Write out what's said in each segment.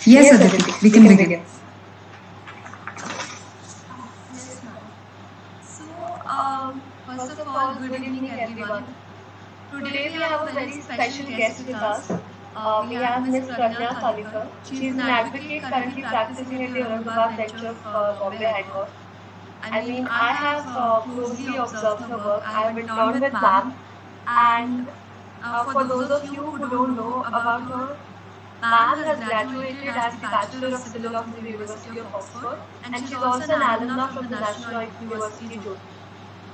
Yes, Aditi, we can begin. So, first of all, good evening, everyone. Today we have a very special guest with us. We have Miss Pradnya Talekar. She is an advocate currently practicing at the Aurangabad Bench of Bombay High Court. I have closely observed her work. I have interned with ma'am, and for those of you who don't know about her, ma'am has graduated as the Bachelor of Civil Law from the University of Oxford, and she's also an alumna from the National University, Jodhpur.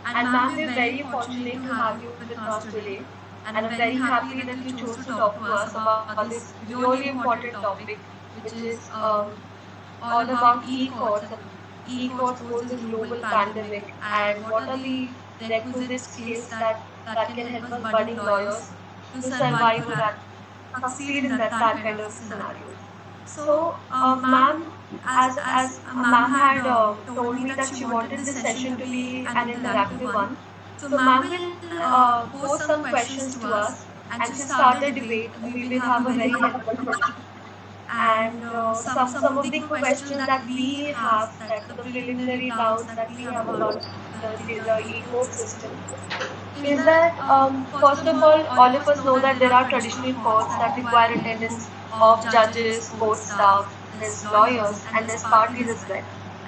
And ma'am, we're very fortunate to have you with us today. And I'm very happy that you chose to talk to us about this really important topic, which is all about e-courts and e-courts post this global pandemic, and what are the requisite skills that can help us budding lawyers to survive or succeed in that kind of scenario. So, ma'am, as ma'am had told me that she wanted this session to be an interactive one. So, ma'am will pose some questions to us, and she'll start the debate. We will have a very helpful session. And some of the questions that we have, that the preliminary doubts that we have about the e-court system, is that first of all of us know that there are traditional courts that require attendance of judges, court staff, there's lawyers, and there's parties as well.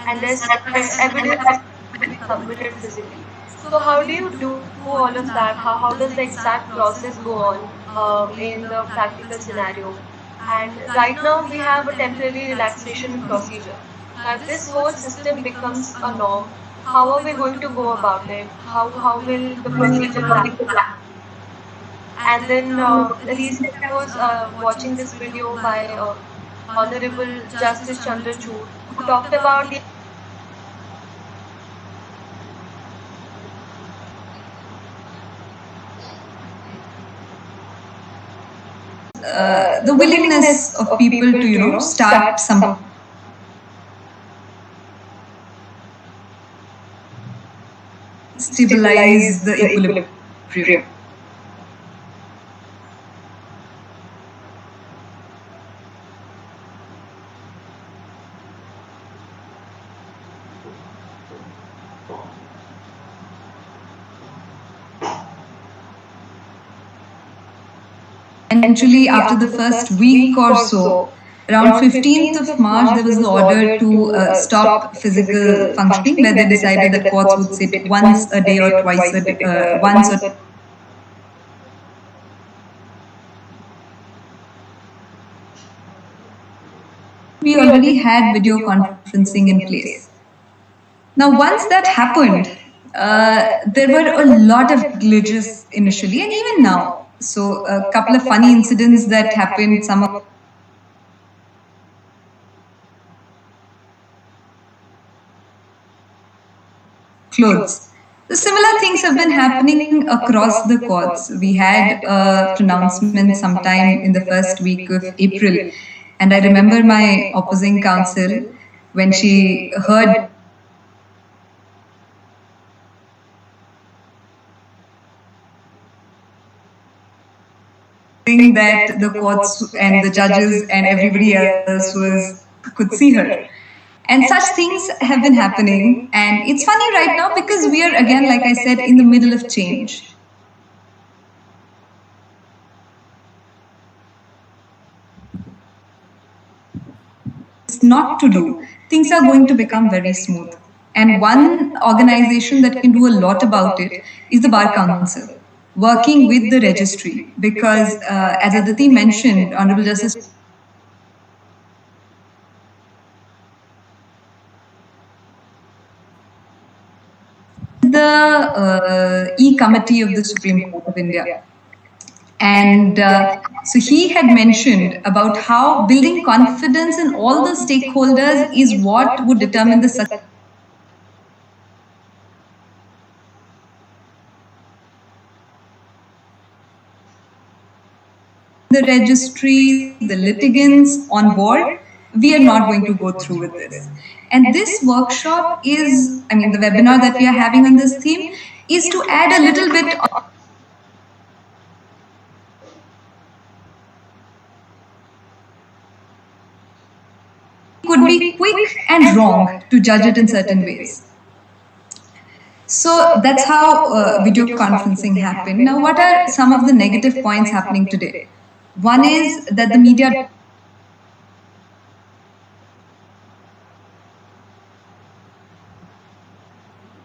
And there's evidence that is submitted physically. So how do you do all of that? How does the exact process go on in the practical scenario? And right now we have a temporary relaxation procedure. Now if this whole system becomes a norm, how are we going to go about it? How will the procedure happen? And then recently I was watching this video by Honorable Justice Chandrachud, who talked about the willingness of people to, start some stabilize the equilibrium. Eventually, after the first week or so, around 15th of March, there was the order to stop physical functioning, where they decided that courts would sit once a day or twice a day, we already had video conferencing in place. Now, once that happened, there were a lot of glitches initially, and even now. So, a couple of funny incidents that happened. Some of clothes. The similar things have been happening across the courts. We had a pronouncement sometime in the first week of April, and I remember my opposing counsel when she heard that the courts and the judges and everybody else could see her. And such things have been happening. And it's funny right now because we are, again, like I said, in the middle of change. It's not to do. Things are going to become very smooth. And one organization that can do a lot about it is the Bar Council, working with the registry, because as Aditi mentioned, Honorable Justice, the E-Committee of the Supreme Court of India. And so he had mentioned about how building confidence in all the stakeholders is what would determine the success. The registry, the litigants on board, we are not going to go through with this. And this workshop is, the webinar that we are having on this theme is to add a little bit of could be quick and wrong to judge it in certain ways. So that's how video conferencing happened. Now, what are some of the negative points happening today? One is that the media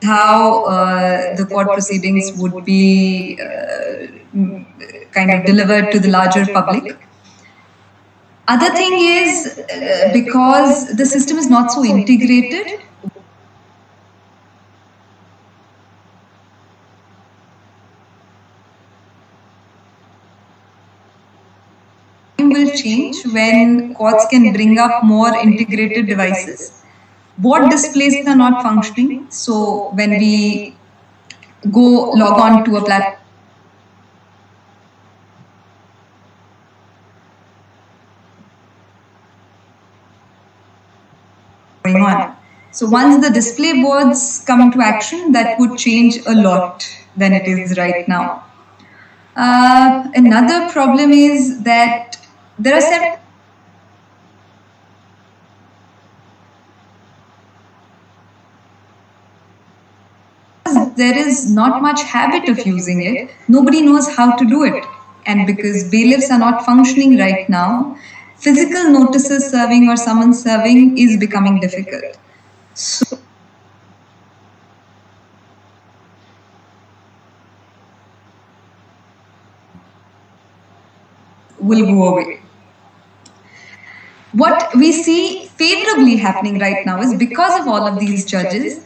how the court proceedings would be kind of delivered to the larger public. Other thing is because the system is not so integrated, will change when courts can bring up more integrated devices. Board displays are not functioning, so when we go log on to a platform, going on. So once the display boards come into action, that would change a lot than it is right now. Another problem is that there are several there is not much habit of using it. Nobody knows how to do it. And because bailiffs are not functioning right now, physical notices serving or summons serving is becoming difficult. So will go away. What we see favorably happening right now is because of all of these judges,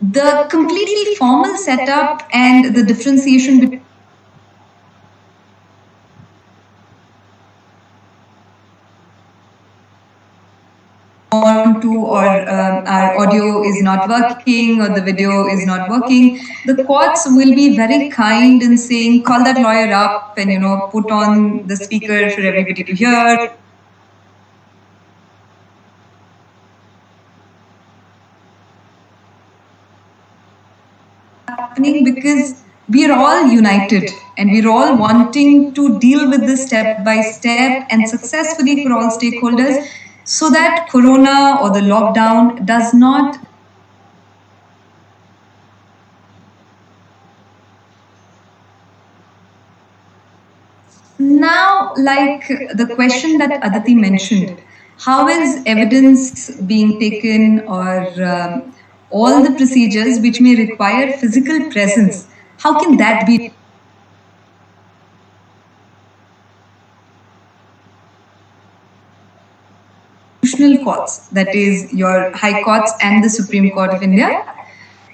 the completely formal setup and the differentiation between or our audio is not working or the video is not working, the courts will be very kind in saying, call that lawyer up and, put on the speaker for everybody to hear. Happening because we are all united and we're all wanting to deal with this step by step and successfully for all stakeholders, so that corona or the lockdown does not now, like the question that Aditi mentioned, how is evidence being taken or all the procedures which may require physical presence, how can that be courts, that is your high courts and the Supreme Court of India,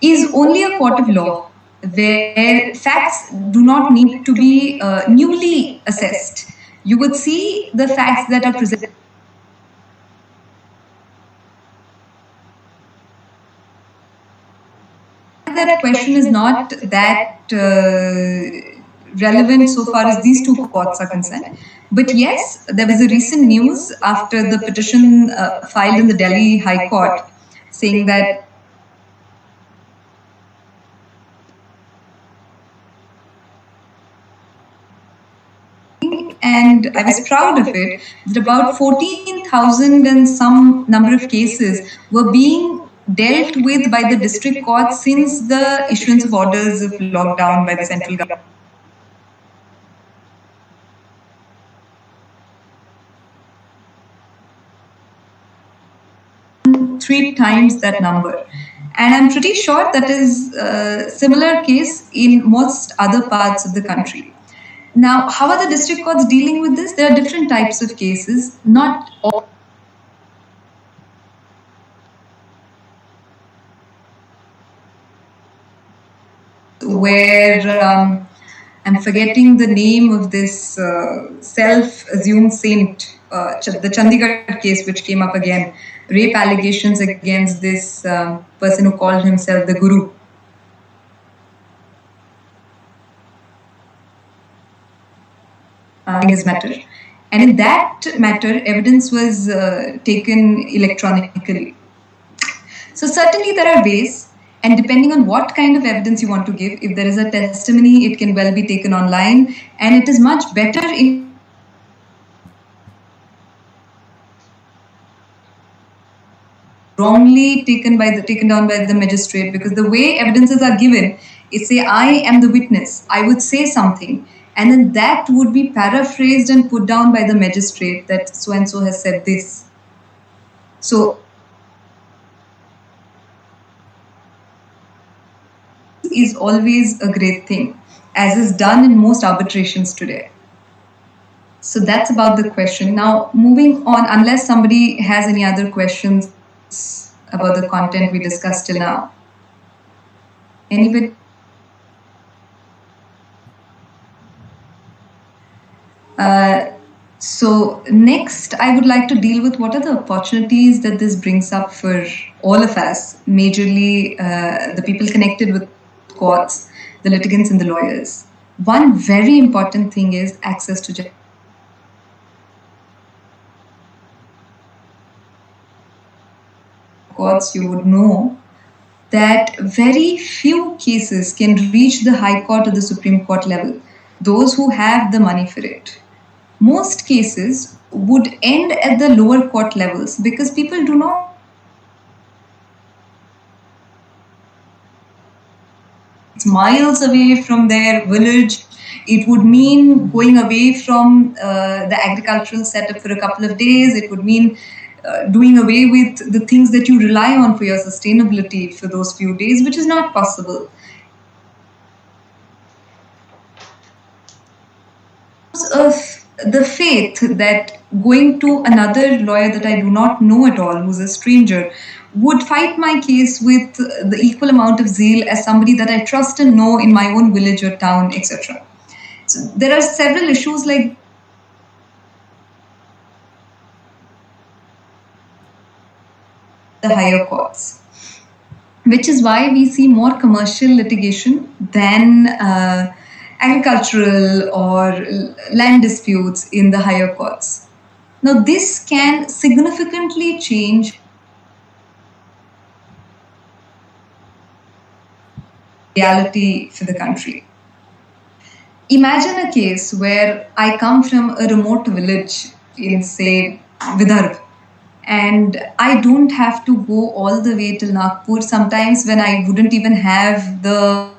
is only a court of law where facts do not need to be newly assessed. You would see the facts that are presented. That question is not that relevant so far as these two courts are concerned. But yes, there was a recent news after the petition filed in the Delhi High Court saying that and I was proud of it, that about 14,000 and some number of cases were being dealt with by the district court since the issuance of orders of lockdown by the central government. 3 times that number. And I'm pretty sure that is a similar case in most other parts of the country. Now, how are the district courts dealing with this? There are different types of cases, not all. Where I'm forgetting the name of this self-assumed saint, the Chandigarh case, which came up again, rape allegations against this person who called himself the Guru. His matter. And in that matter, evidence was taken electronically. So certainly there are ways, and depending on what kind of evidence you want to give, if there is a testimony, it can well be taken online, and it is much better in wrongly taken down by the magistrate, because the way evidences are given is, say I am the witness, I would say something, and then that would be paraphrased and put down by the magistrate that so and so has said this. So is always a great thing, as is done in most arbitrations today. So that's about the question. Now, moving on, unless somebody has any other questions about the content we discussed till now. Anybody? So next, I would like to deal with what are the opportunities that this brings up for all of us, majorly the people connected with courts, the litigants and the lawyers. One very important thing is access to justice. Courts, you would know that very few cases can reach the High Court or the Supreme Court level, those who have the money for it. Most cases would end at the lower court levels because people do not. It's miles away from their village. It would mean going away from the agricultural setup for a couple of days. It would mean doing away with the things that you rely on for your sustainability for those few days, which is not possible. Of the faith that going to another lawyer that I do not know at all, who's a stranger, would fight my case with the equal amount of zeal as somebody that I trust and know in my own village or town, etc. So there are several issues like the higher courts, which is why we see more commercial litigation than agricultural or land disputes in the higher courts. Now, this can significantly change reality for the country. Imagine a case where I come from a remote village in, say, Vidarbha, and I don't have to go all the way till Nagpur, sometimes when I wouldn't even have the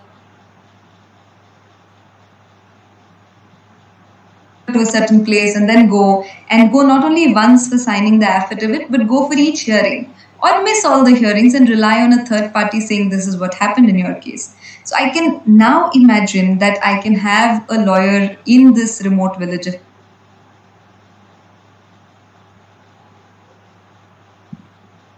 to a certain place and then go not only once for signing the affidavit, but go for each hearing or miss all the hearings and rely on a third party saying this is what happened in your case. So I can now imagine that I can have a lawyer in this remote village.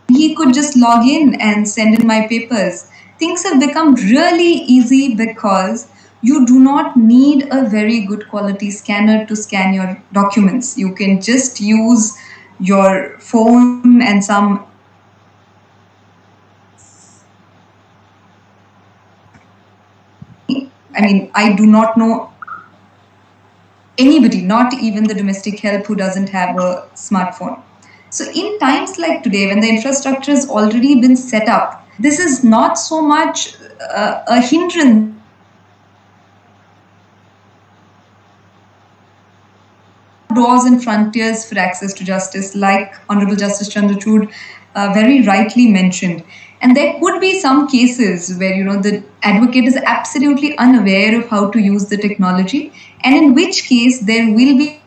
He could just log in and send in my papers. Things have become really easy because you do not need a very good quality scanner to scan your documents. You can just use your phone and some. I mean, I do not know anybody, not even the domestic help, who doesn't have a smartphone. So in times like today, when the infrastructure has already been set up, this is not so much a hindrance. Doors and frontiers for access to justice, like Honorable Justice Chandrachud very rightly mentioned. And there could be some cases where, the advocate is absolutely unaware of how to use the technology, and in which case there will be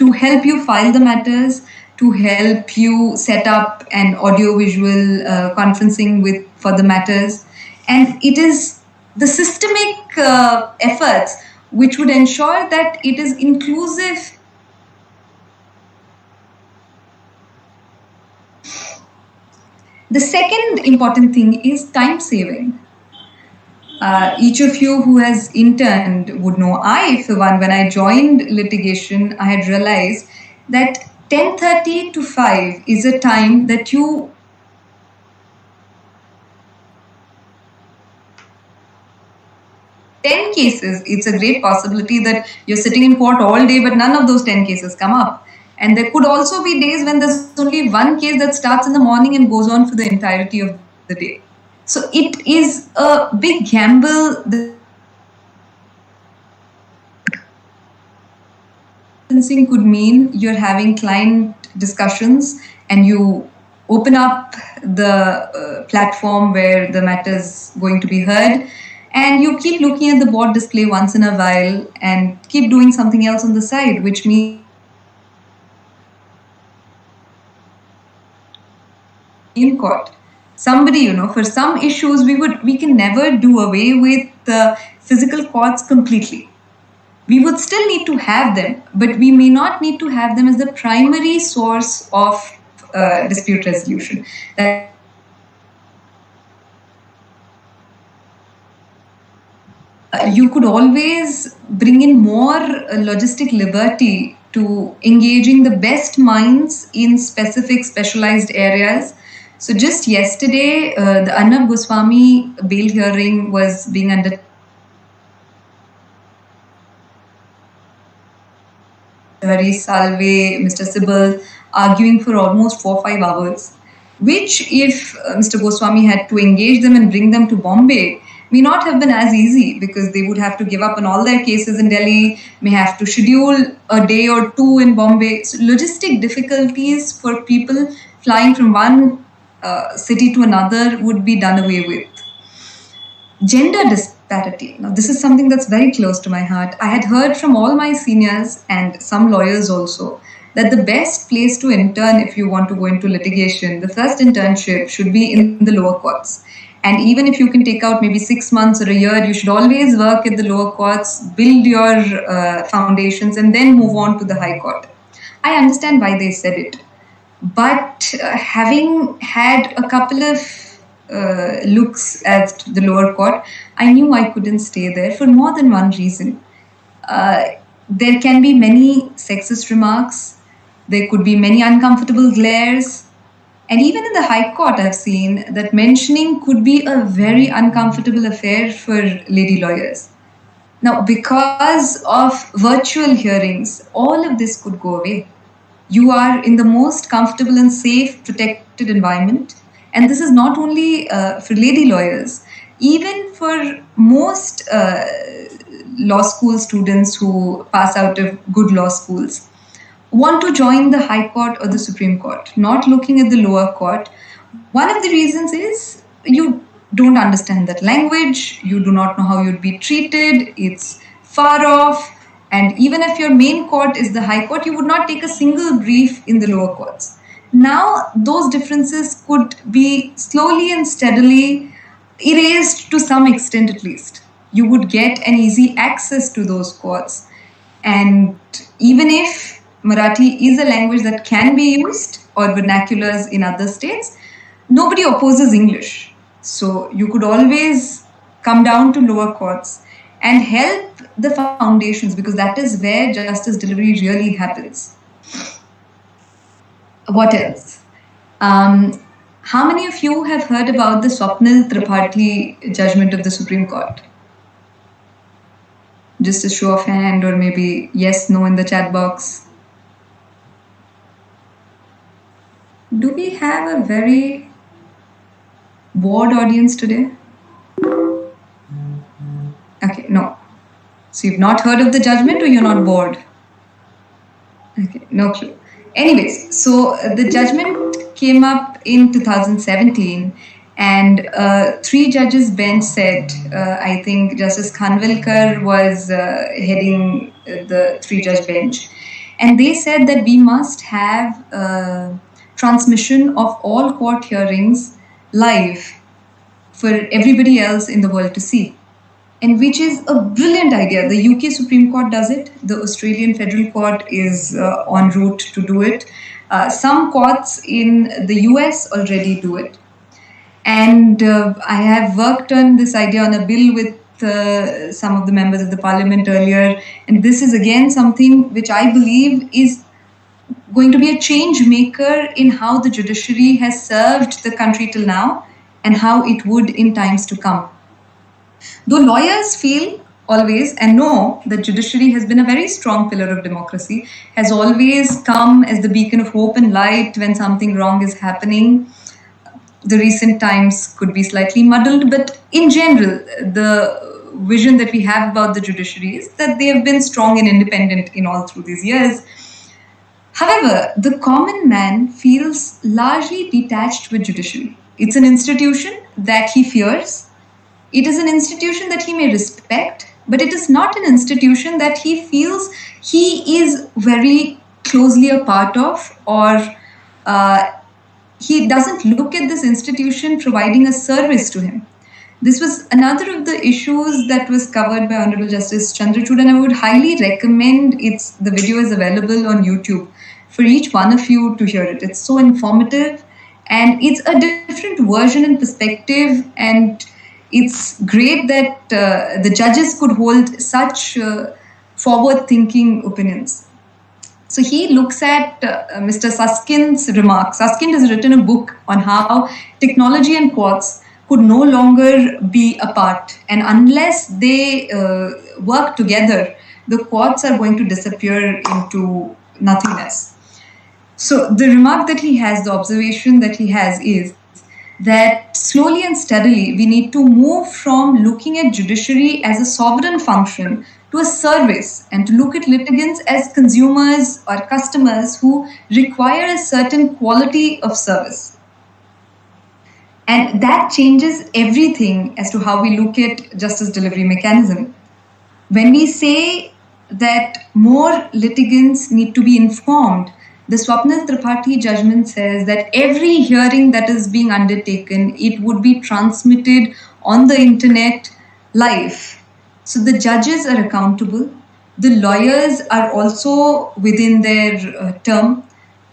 to help you file the matters, to help you set up an audio-visual conferencing for the matters. And it is the systemic efforts which would ensure that it is inclusive. The second important thing is time saving. Each of you who has interned would know, I, for one, when I joined litigation, I had realized that 10:30 to 5 is a time that you 10 cases, it's a great possibility that you're sitting in court all day, but none of those 10 cases come up. And there could also be days when there's only one case that starts in the morning and goes on for the entirety of the day. So it is a big gamble. conferencing could mean you're having client discussions and you open up the platform where the matter is going to be heard, and you keep looking at the board display once in a while and keep doing something else on the side, which means in court. Somebody, for some issues we can never do away with the physical courts completely. We would still need to have them, but we may not need to have them as the primary source of dispute resolution. You could always bring in more logistic liberty to engaging the best minds in specific specialized areas. So just yesterday, the Arnab Goswami bail hearing was being undertaken. Hari Salve, Mr. Sibal, arguing for almost 4 or 5 hours, which if Mr. Goswami had to engage them and bring them to Bombay, may not have been as easy, because they would have to give up on all their cases in Delhi, may have to schedule a day or two in Bombay. So logistic difficulties for people flying from one city to another would be done away with. Gender disparity. Now, this is something that's very close to my heart. I had heard from all my seniors and some lawyers also that the best place to intern if you want to go into litigation, the first internship should be in the lower courts. And even if you can take out maybe 6 months or a year, you should always work at the lower courts, build your foundations, and then move on to the High Court. I understand why they said it. But having had a couple of looks at the lower court, I knew I couldn't stay there for more than one reason. There can be many sexist remarks. There could be many uncomfortable glares. And even in the High Court, I've seen that mentioning could be a very uncomfortable affair for lady lawyers. Now, because of virtual hearings, all of this could go away. You are in the most comfortable and safe, protected environment. And this is not only for lady lawyers, even for most law school students who pass out of good law schools, want to join the High Court or the Supreme Court, not looking at the lower court. One of the reasons is you don't understand that language, you do not know how you'd be treated, it's far off, and even if your main court is the High Court, you would not take a single brief in the lower courts. Now, those differences could be slowly and steadily erased to some extent at least. You would get an easy access to those courts. And even if Marathi is a language that can be used, or vernaculars in other states, nobody opposes English. So you could always come down to lower courts and help the foundations, because that is where justice delivery really happens. What else? How many of you have heard about the Swapnil Tripathi judgment of the Supreme Court? Just a show of hand, or maybe yes, no in the chat box. Do we have a very bored audience today? Okay, no. So you've not heard of the judgment, or you're not bored? Okay, no clue. Anyways, so the judgment came up in 2017, and 3 judges bench said, I think Justice Khanvilkar was heading the 3-judge bench, and they said that we must have transmission of all court hearings live for everybody else in the world to see. And which is a brilliant idea. The UK Supreme Court does it. The Australian Federal Court is en route to do it. Some courts in the US already do it. And I have worked on this idea on a bill with some of the members of the parliament earlier. And this is again something which I believe is going to be a change maker in how the judiciary has served the country till now and how it would in times to come. Though lawyers feel always and know that judiciary has been a very strong pillar of democracy, has always come as the beacon of hope and light when something wrong is happening. The recent times could be slightly muddled, but in general, the vision that we have about the judiciary is that they have been strong and independent in all through these years. However, the common man feels largely detached with judiciary. It's an institution that he fears. It is an institution that he may respect, but it is not an institution that he feels he is very closely a part of, or he doesn't look at this institution providing a service to him. This was another of the issues that was covered by Honorable Justice Chandrachud, and I would highly recommend the video is available on YouTube for each one of you to hear it. It's so informative, and it's a different version and perspective, and it's great that the judges could hold such forward-thinking opinions. So he looks at Mr. Susskind's remarks. Susskind has written a book on how technology and courts could no longer be apart, and unless they work together, the courts are going to disappear into nothingness. So the remark that he has, the observation that he has is that slowly and steadily we need to move from looking at judiciary as a sovereign function to a service, and to look at litigants as consumers or customers who require a certain quality of service. And that changes everything as to how we look at justice delivery mechanism. When we say that more litigants need to be informed, the Swapnil Tripathi judgment says that every hearing that is being undertaken, it would be transmitted on the internet live. So the judges are accountable. The lawyers are also within their term.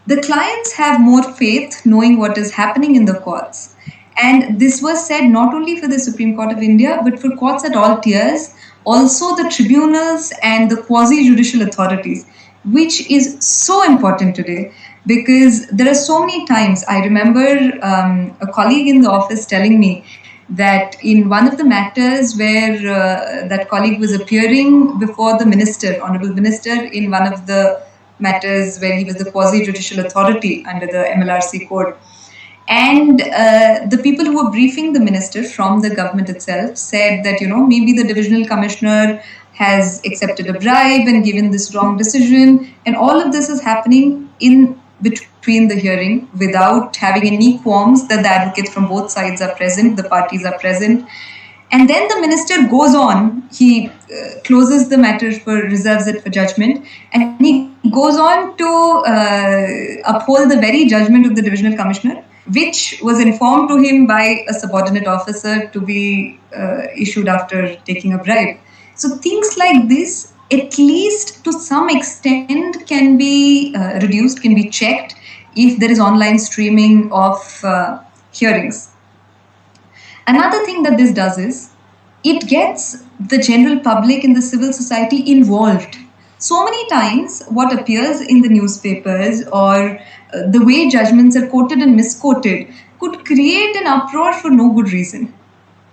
The clients have more faith knowing what is happening in the courts. And this was said not only for the Supreme Court of India, but for courts at all tiers, also the tribunals and the quasi-judicial authorities, which is so important today, because there are so many times. I remember a colleague in the office telling me that in one of the matters where that colleague was appearing before the minister, honorable minister, in one of the matters where he was the quasi-judicial authority under the MLRC code, and the people who were briefing the minister from the government itself said that, maybe the divisional commissioner has accepted a bribe and given this wrong decision, and all of this is happening in between the hearing without having any qualms that the advocates from both sides are present, the parties are present. And then the minister goes on, he closes the matter reserves it for judgment, and he goes on to uphold the very judgment of the divisional commissioner, which was informed to him by a subordinate officer to be issued after taking a bribe. So things like this, at least to some extent, can be reduced, can be checked if there is online streaming of hearings. Another thing that this does is, it gets the general public and the civil society involved. So many times, what appears in the newspapers or the way judgments are quoted and misquoted could create an uproar for no good reason.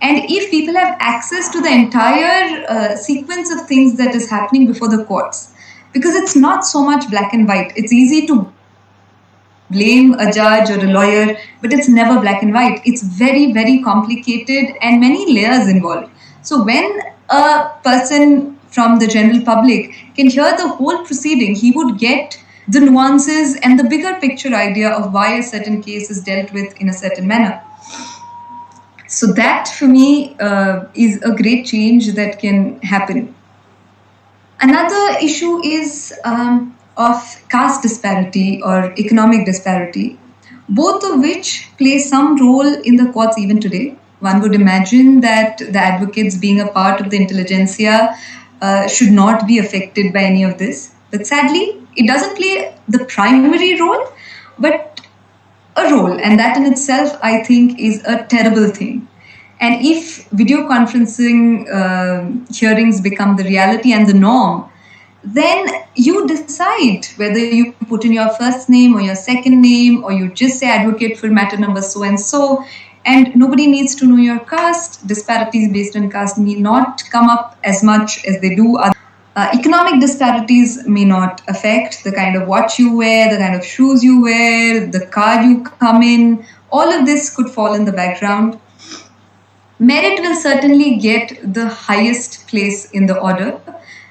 And if people have access to the entire sequence of things that is happening before the courts, because it's not so much black and white. It's easy to blame a judge or a lawyer, but it's never black and white. It's very, very complicated and many layers involved. So when a person from the general public can hear the whole proceeding, he would get the nuances and the bigger picture idea of why a certain case is dealt with in a certain manner. So that, for me, is a great change that can happen. Another issue is of caste disparity or economic disparity, both of which play some role in the courts even today. One would imagine that the advocates, being a part of the intelligentsia, should not be affected by any of this. But sadly, it doesn't play the primary role, but a role. And that in itself, I think, is a terrible thing. And if video conferencing hearings become the reality and the norm, then you decide whether you put in your first name or your second name, or you just say advocate for matter number so-and-so, and nobody needs to know your caste. Disparities based on caste need not come up as much as they do. Economic disparities may not affect the kind of watch you wear, the kind of shoes you wear, the car you come in. All of this could fall in the background. Merit will certainly get the highest place in the order,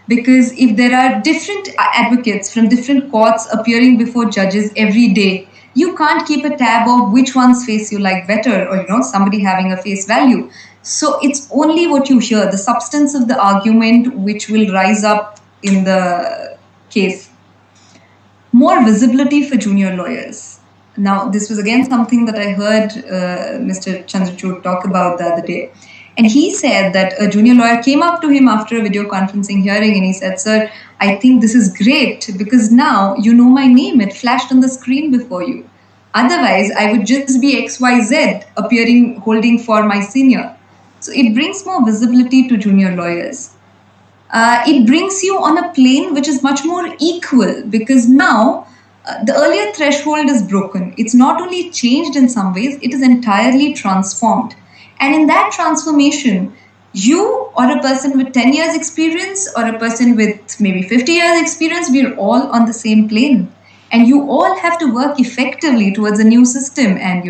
because if there are different advocates from different courts appearing before judges every day, you can't keep a tab of which one's face you like better, or somebody having a face value. So it's only what you hear, the substance of the argument, which will rise up in the case. More visibility for junior lawyers. Now, this was again something that I heard Mr. Chandrachud talk about the other day. And he said that a junior lawyer came up to him after a video conferencing hearing and he said, "Sir, I think this is great because now you know my name. It flashed on the screen before you. Otherwise, I would just be XYZ appearing holding for my senior." So it brings more visibility to junior lawyers. It brings you on a plane which is much more equal, because now the earlier threshold is broken. It's not only changed in some ways, it is entirely transformed. And in that transformation, you or a person with 10 years experience or a person with maybe 50 years experience, we're all on the same plane. And you all have to work effectively towards a new system and,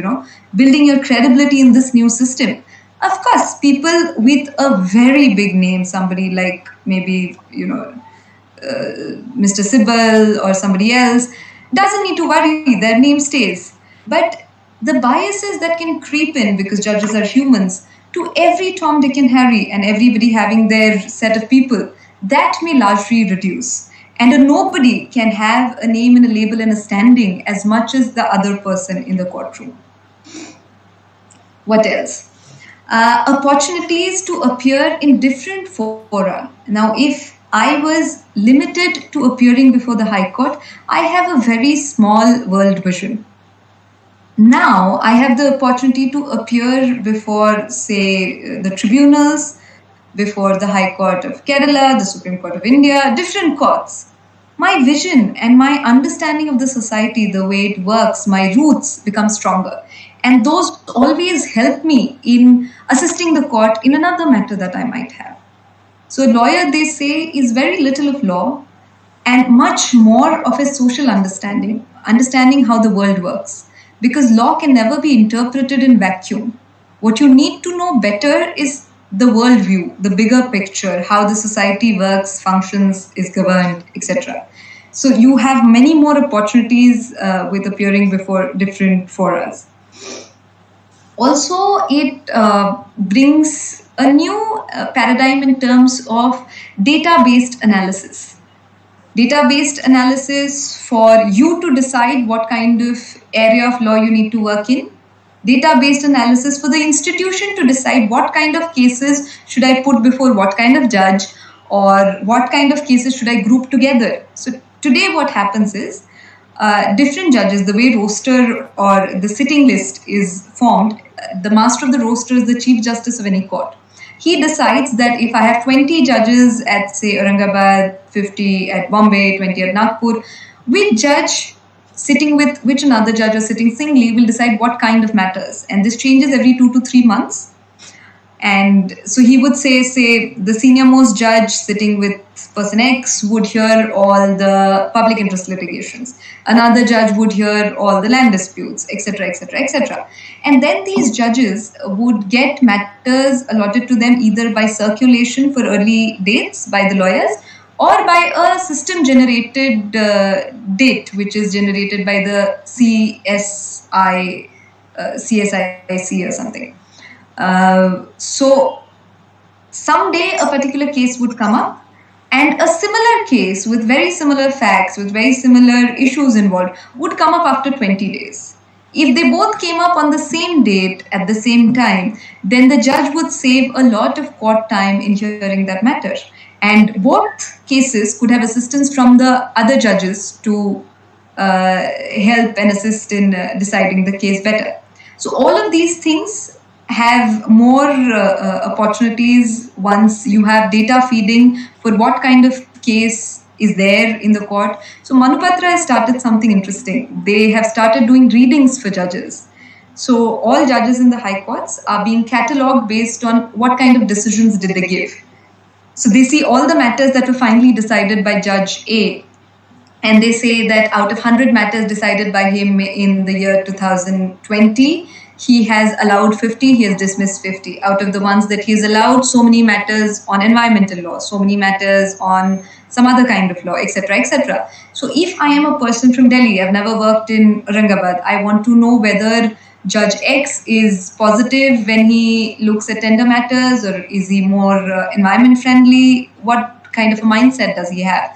building your credibility in this new system. Of course, people with a very big name, somebody like maybe, Mr. Sibal or somebody else, doesn't need to worry, their name stays. But the biases that can creep in, because judges are humans, to every Tom, Dick and Harry and everybody having their set of people, that may largely reduce. And a nobody can have a name and a label and a standing as much as the other person in the courtroom. What else? Opportunities to appear in different fora. Now, if I was limited to appearing before the High Court, I have a very small world vision. Now, I have the opportunity to appear before, say, the tribunals, before the High Court of Kerala, the Supreme Court of India, different courts. My vision and my understanding of the society, the way it works, my roots become stronger. And those always help me in assisting the court in another matter that I might have. So a lawyer, they say, is very little of law and much more of a social understanding how the world works. Because law can never be interpreted in vacuum. What you need to know better is the worldview, the bigger picture, how the society works, functions, is governed, etc. So you have many more opportunities with appearing before different forums. Also, it brings a new paradigm in terms of data-based analysis. Data-based analysis for you to decide what kind of area of law you need to work in. Data-based analysis for the institution to decide what kind of cases should I put before what kind of judge, or what kind of cases should I group together. So today what happens is, different judges, the way roster or the sitting list is formed, the master of the roster is the Chief Justice of any court. He decides that if I have 20 judges at, say, Aurangabad, 50 at Bombay, 20 at Nagpur, which judge sitting with which another judge or sitting singly will decide what kind of matters. And this changes every 2 to 3 months. And so he would say the senior most judge sitting with person X would hear all the public interest litigations. Another judge would hear all the land disputes, etc., etc., etc. And then these judges would get matters allotted to them either by circulation for early dates by the lawyers, or by a system-generated date, which is generated by the CSIC or something. So someday a particular case would come up, and a similar case with very similar facts, with very similar issues involved, would come up after 20 days. If they both came up on the same date at the same time, then the judge would save a lot of court time in hearing that matter. And both cases could have assistance from the other judges to help and assist in deciding the case better. So all of these things have more opportunities once you have data feeding for what kind of case is there in the court. So Manupatra has started something interesting. They have started doing readings for judges. So all judges in the high courts are being catalogued based on what kind of decisions did they give. So they see all the matters that were finally decided by Judge A, and they say that out of 100 matters decided by him in the year 2020, he has allowed 50, he has dismissed 50. Out of the ones that he has allowed, so many matters on environmental law, so many matters on some other kind of law, etc., etc. So if I am a person from Delhi, I've never worked in Aurangabad, I want to know whether Judge X is positive when he looks at tender matters, or is he more environment friendly? What kind of a mindset does he have?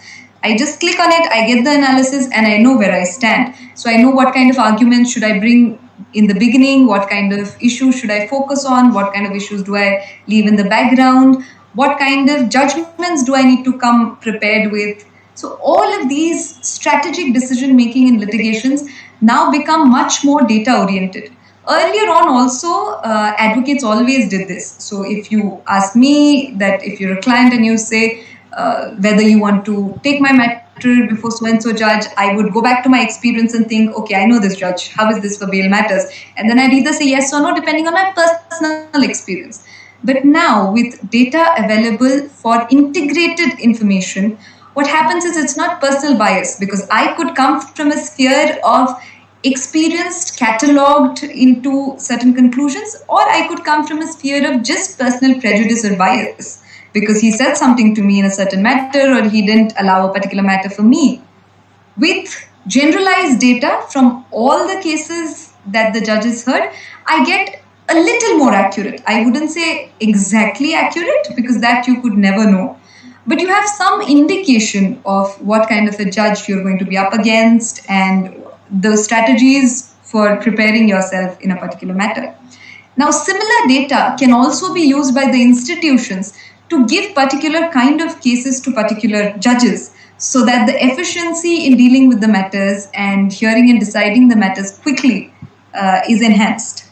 I just click on it, I get the analysis, and I know where I stand. So I know what kind of arguments should I bring in the beginning, what kind of issues should I focus on, what kind of issues do I leave in the background, what kind of judgments do I need to come prepared with. So all of these strategic decision making in litigations now become much more data oriented. Earlier on also, advocates always did this. So if you ask me that if you're a client and you say whether you want to take my matter before so-and-so judge, I would go back to my experience and think, okay, I know this judge, how is this for bail matters? And then I'd either say yes or no, depending on my personal experience. But now, with data available for integrated information, what happens is it's not personal bias, because I could come from a sphere of experienced, catalogued into certain conclusions, or I could come from a sphere of just personal prejudice or bias, because he said something to me in a certain matter, or he didn't allow a particular matter for me. With generalized data from all the cases that the judges heard, I get a little more accurate. I wouldn't say exactly accurate, because that you could never know. But you have some indication of what kind of a judge you're going to be up against and the strategies for preparing yourself in a particular matter. Now, similar data can also be used by the institutions to give particular kind of cases to particular judges, so that the efficiency in dealing with the matters and hearing and deciding the matters quickly is enhanced.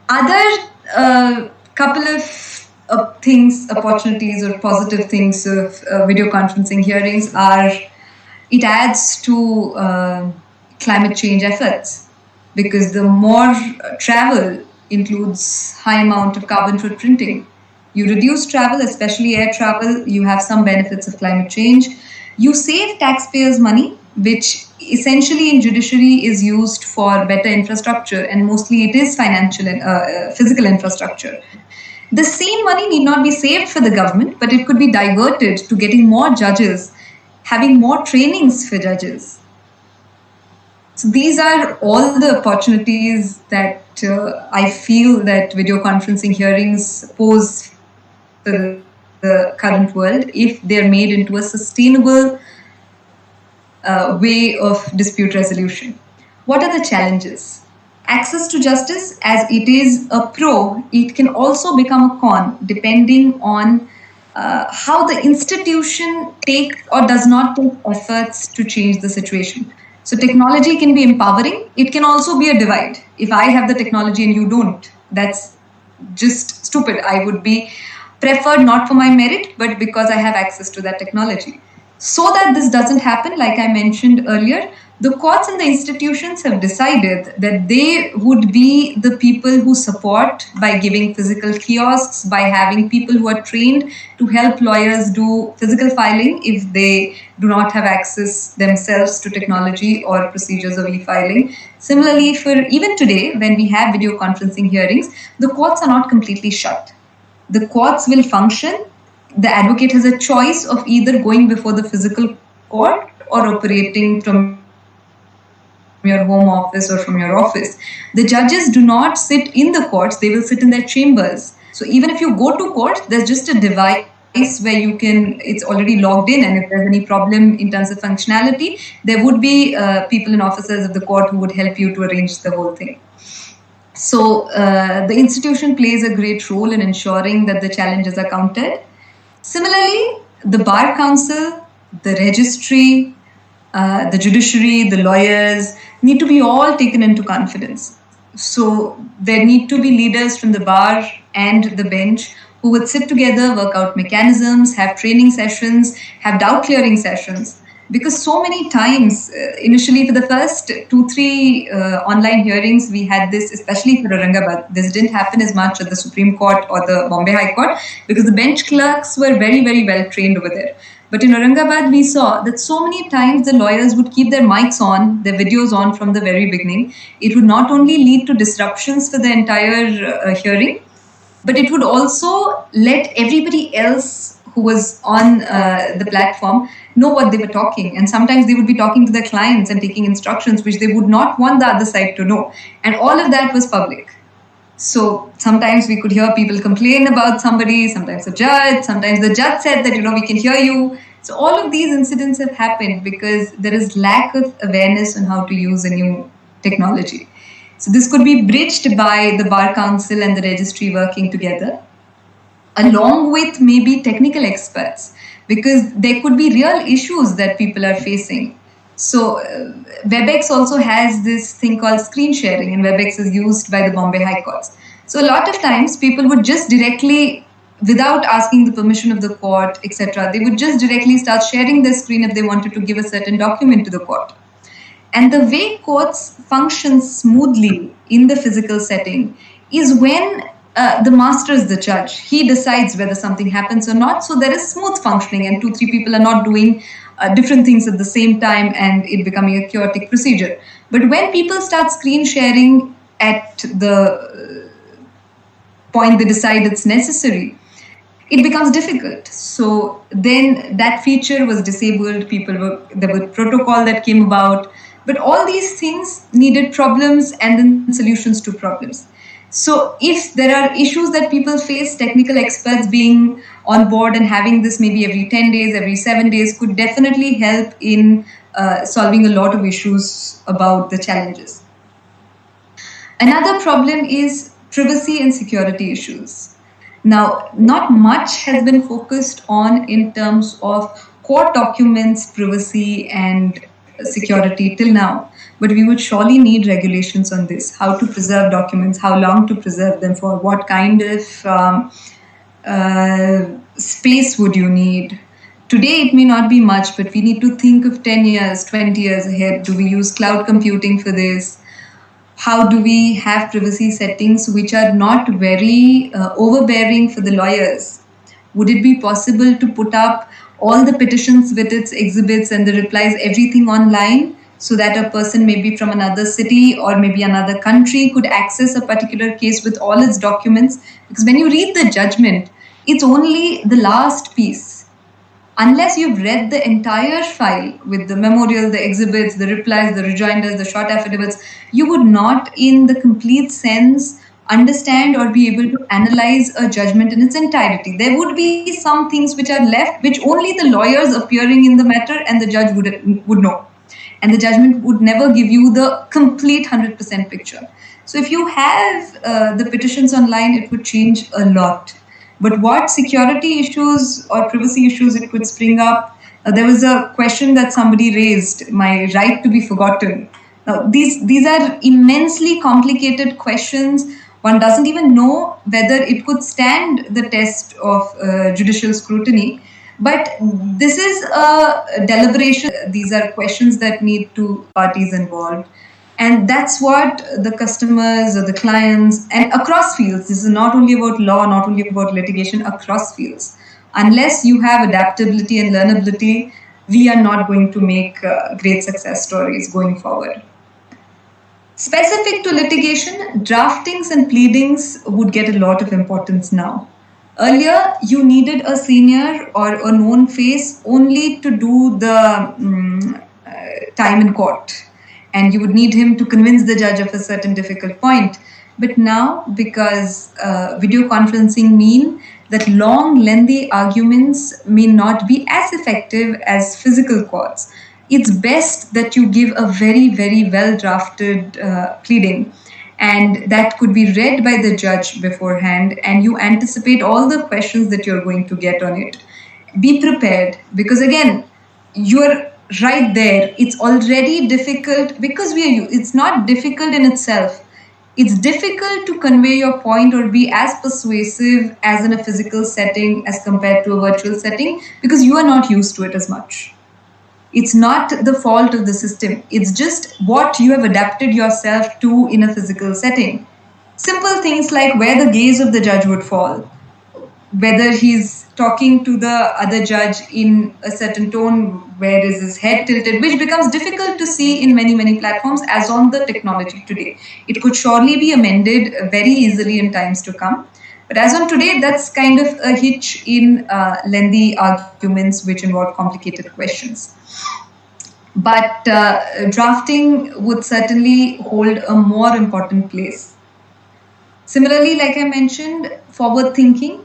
Other couple of things, opportunities or positive things of video conferencing hearings are it adds to climate change efforts, because the more travel includes high amount of carbon footprinting. You reduce travel, especially air travel, you have some benefits of climate change. You save taxpayers' money, which essentially in judiciary is used for better infrastructure, and mostly it is financial and physical infrastructure. The same money need not be saved for the government, but it could be diverted to getting more judges, having more trainings for judges. So these are all the opportunities that I feel that video conferencing hearings pose for the current world if they're made into a sustainable way of dispute resolution. What are the challenges? Access to justice, as it is a pro, it can also become a con depending on how the institution takes or does not take efforts to change the situation. So technology can be empowering. It can also be a divide. If I have the technology and you don't, that's just stupid. I would be preferred not for my merit, but because I have access to that technology. So that this doesn't happen, like I mentioned earlier, the courts and the institutions have decided that they would be the people who support by giving physical kiosks, by having people who are trained to help lawyers do physical filing if they do not have access themselves to technology or procedures of e-filing. Similarly, for even today, when we have video conferencing hearings, the courts are not completely shut. The courts will function. The advocate has a choice of either going before the physical court or operating from your home office or from your office. The judges do not sit in the courts, they will sit in their chambers. So even if you go to court, there's just a device where you can, it's already logged in, and if there's any problem in terms of functionality, there would be people and officers of the court who would help you to arrange the whole thing. So the institution plays a great role in ensuring that the challenges are countered. Similarly, the Bar Council, the registry, the judiciary, the lawyers need to be all taken into confidence. So there need to be leaders from the bar and the bench who would sit together, work out mechanisms, have training sessions, have doubt clearing sessions. Because so many times, initially for the first 2-3 online hearings, we had this, especially for Aurangabad. This didn't happen as much at the Supreme Court or the Bombay High Court, because the bench clerks were very, very well trained over there. But in Aurangabad, we saw that so many times the lawyers would keep their mics on, their videos on from the very beginning. It would not only lead to disruptions for the entire hearing, but it would also let everybody else who was on the platform know what they were talking. And sometimes they would be talking to their clients and taking instructions which they would not want the other side to know. And all of that was public. So sometimes we could hear people complain about somebody, sometimes the judge said that, we can hear you. So all of these incidents have happened because there is lack of awareness on how to use a new technology. So this could be bridged by the Bar Council and the registry working together, along with maybe technical experts, because there could be real issues that people are facing. So WebEx also has this thing called screen sharing, and WebEx is used by the Bombay High Court. So a lot of times people would just directly, without asking the permission of the court, etc., they would just directly start sharing their screen if they wanted to give a certain document to the court. And the way courts function smoothly in the physical setting is when the master is the judge. He decides whether something happens or not. So there is smooth functioning and 2-3 people are not doing different things at the same time and it becoming a chaotic procedure. But when people start screen sharing at the point they decide it's necessary, it becomes difficult. So then that feature was disabled. There were protocol that came about. But all these things needed problems and then solutions to problems. So if there are issues that people face, technical experts being on board and having this maybe every 10 days, every 7 days could definitely help in solving a lot of issues about the challenges. Another problem is privacy and security issues. Now, not much has been focused on in terms of court documents, privacy and security till now. But we would surely need regulations on this, how to preserve documents, how long to preserve them for, what kind of space would you need. Today it may not be much, but we need to think of 10 years, 20 years ahead. Do we use cloud computing for this? How do we have privacy settings which are not very overbearing for the lawyers? Would it be possible to put up all the petitions with its exhibits and the replies, everything online, so that a person maybe from another city or maybe another country could access a particular case with all its documents? Because when you read the judgment, it's only the last piece. Unless you've read the entire file with the memorial, the exhibits, the replies, the rejoinders, the short affidavits, you would not in the complete sense understand or be able to analyze a judgment in its entirety. There would be some things which are left, which only the lawyers appearing in the matter and the judge would know. And the judgment would never give you the complete 100% picture. So if you have the petitions online, it would change a lot. But what security issues or privacy issues it could spring up? There was a question that somebody raised, my right to be forgotten. Now, these are immensely complicated questions. One doesn't even know whether it could stand the test of judicial scrutiny. But this is a deliberation. These are questions that need two parties involved. And that's what the customers or the clients and across fields, this is not only about law, not only about litigation, across fields. Unless you have adaptability and learnability, we are not going to make great success stories going forward. Specific to litigation, draftings and pleadings would get a lot of importance now. Earlier, you needed a senior or a known face only to do the time in court. And you would need him to convince the judge of a certain difficult point. But now, because video conferencing mean that long, lengthy arguments may not be as effective as physical courts, it's best that you give a very, very well-drafted pleading. And that could be read by the judge beforehand, and you anticipate all the questions that you're going to get on it. Be prepared, because again, you're right there. It's already difficult because it's not difficult in itself. It's difficult to convey your point or be as persuasive as in a physical setting as compared to a virtual setting because you are not used to it as much. It's not the fault of the system. It's just what you have adapted yourself to in a physical setting. Simple things like where the gaze of the judge would fall, whether he's talking to the other judge in a certain tone, where is his head tilted, which becomes difficult to see in many, many platforms as on the technology today. It could surely be amended very easily in times to come. But as on today, that's kind of a hitch in lengthy arguments which involve complicated questions. But drafting would certainly hold a more important place. Similarly, like I mentioned, forward thinking,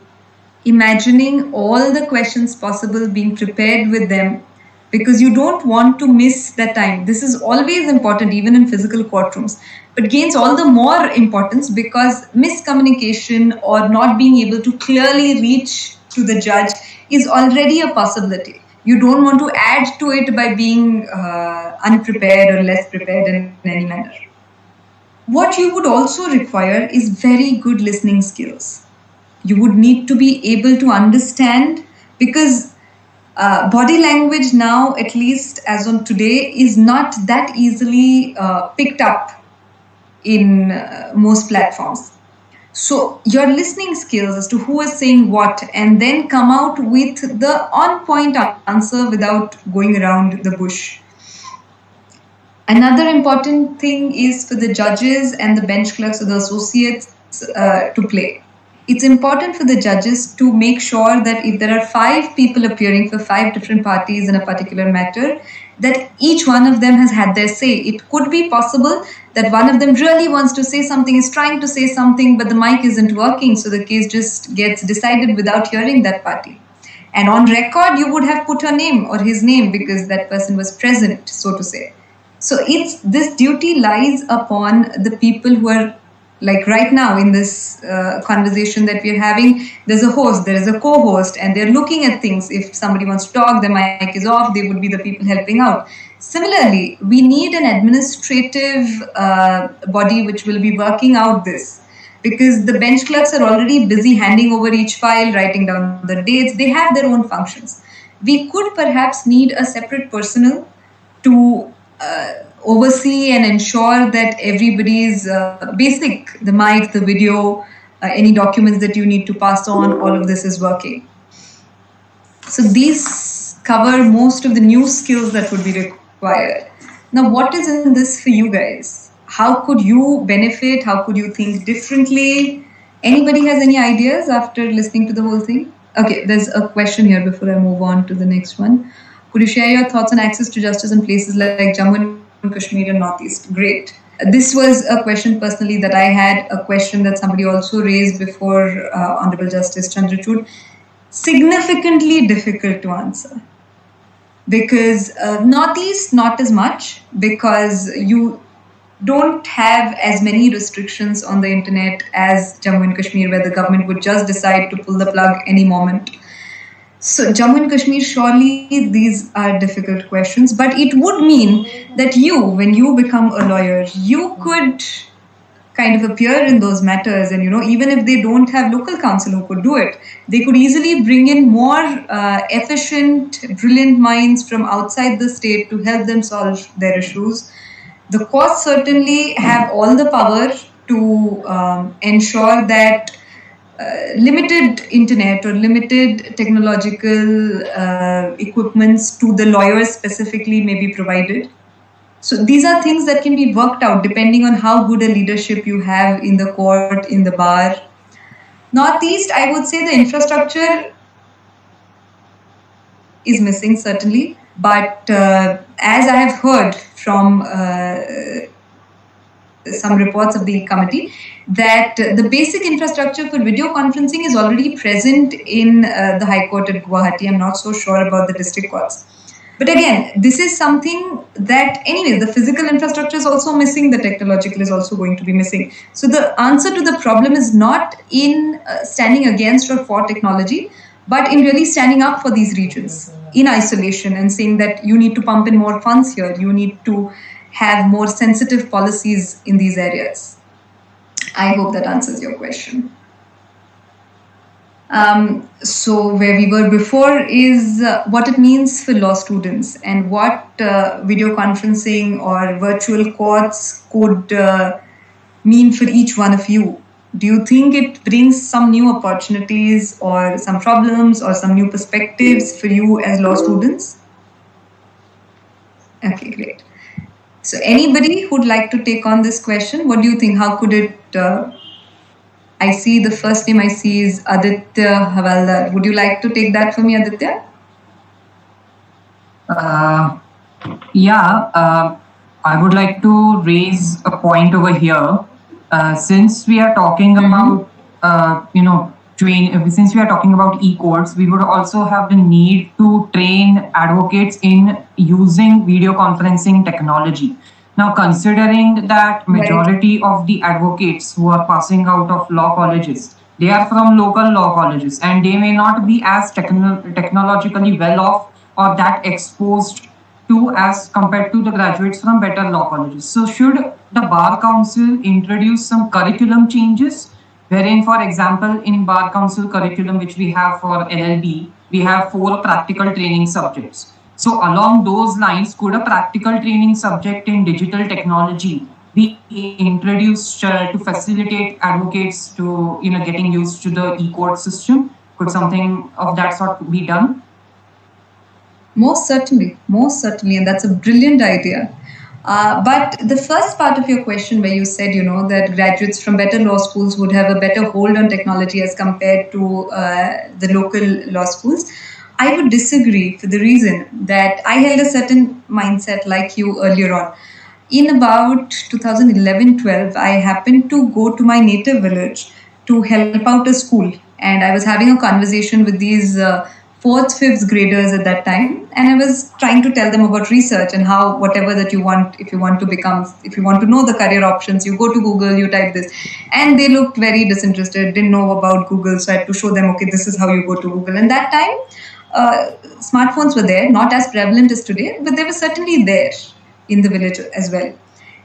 imagining all the questions possible, being prepared with them, because you don't want to miss that time. This is always important, even in physical courtrooms, but gains all the more importance because miscommunication or not being able to clearly reach to the judge is already a possibility. You don't want to add to it by being unprepared or less prepared in any manner. What you would also require is very good listening skills. You would need to be able to understand, because body language now, at least as on today, is not that easily picked up in most platforms. So your listening skills as to who is saying what, and then come out with the on-point answer without going around the bush. Another important thing is for the judges and the bench clerks or the associates to play. It's important for the judges to make sure that if there are 5 people appearing for 5 different parties in a particular matter, that each one of them has had their say. It could be possible that one of them really wants to say something, is trying to say something, but the mic isn't working, so the case just gets decided without hearing that party. And on record, you would have put her name or his name because that person was present, so to say. So this duty lies upon the people who are, like right now in this conversation that we're having, there's a host, there is a co-host, and they're looking at things. If somebody wants to talk, the mic is off, they would be the people helping out. Similarly, we need an administrative body which will be working out this, because the bench clerks are already busy handing over each file, writing down the dates. They have their own functions. We could perhaps need a separate personnel to oversee and ensure that everybody's basic, the mic, the video, any documents that you need to pass on, all of this is working. So these cover most of the new skills that would be required. Now, what is in this for you guys? How could you benefit? How could you think differently? Anybody has any ideas after listening to the whole thing? Okay, there's a question here before I move on to the next one. Could you share your thoughts on access to justice in places like Jammu and Kashmir and Northeast? Great. This was a question personally that I had, a question that somebody also raised before Honorable Justice Chandrachud. Significantly difficult to answer. Because Northeast, not as much, because you don't have as many restrictions on the internet as Jammu and Kashmir, where the government would just decide to pull the plug any moment. So Jammu and Kashmir, surely these are difficult questions, but it would mean that you, when you become a lawyer, you could kind of appear in those matters, and even if they don't have local counsel who could do it, they could easily bring in more efficient, brilliant minds from outside the state to help them solve their issues. The courts certainly have all the power to ensure that limited internet or limited technological equipments to the lawyers specifically may be provided. So these are things that can be worked out depending on how good a leadership you have in the court, in the bar. Northeast, I would say the infrastructure is missing certainly, but as I have heard from some reports of the committee, that the basic infrastructure for video conferencing is already present in the High Court at Guwahati. I'm not so sure about the district courts. But again, this is something that, anyways, the physical infrastructure is also missing, the technological is also going to be missing. So the answer to the problem is not in standing against or for technology, but in really standing up for these regions in isolation and saying that you need to pump in more funds here, you need to have more sensitive policies in these areas. I hope that answers your question. So where we were before is what it means for law students and what video conferencing or virtual courts could mean for each one of you. Do you think it brings some new opportunities or some problems or some new perspectives for you as law students? Okay, great. So anybody who'd like to take on this question, what do you think? How could it? I see the first name I see is Aditya Havaldar. Would you like to take that for me, Aditya? I would like to raise a point over here. Since we are talking about, since we are talking about e-courts, we would also have the need to train advocates in using video conferencing technology. Now, considering that majority of the advocates who are passing out of law colleges, they are from local law colleges and they may not be as technologically well off or that exposed to as compared to the graduates from better law colleges. So should the Bar Council introduce some curriculum changes wherein, for example, in Bar Council curriculum which we have for LLB, we have 4 practical training subjects. So along those lines, could a practical training subject in digital technology be introduced to facilitate advocates to getting used to the e-court system? Could something of that sort be done? Most certainly, and that's a brilliant idea. But the first part of your question, where you said, that graduates from better law schools would have a better hold on technology as compared to the local law schools, I would disagree for the reason that I held a certain mindset like you earlier on. In about 2011-12, I happened to go to my native village to help out a school, and I was having a conversation with these 4th, 5th graders at that time, and I was trying to tell them about research and how whatever that you want, if you want to know the career options, you go to Google, you type this. And they looked very disinterested, didn't know about Google, so I had to show them, okay, this is how you go to Google. And that time, smartphones were there, not as prevalent as today, but they were certainly there in the village as well.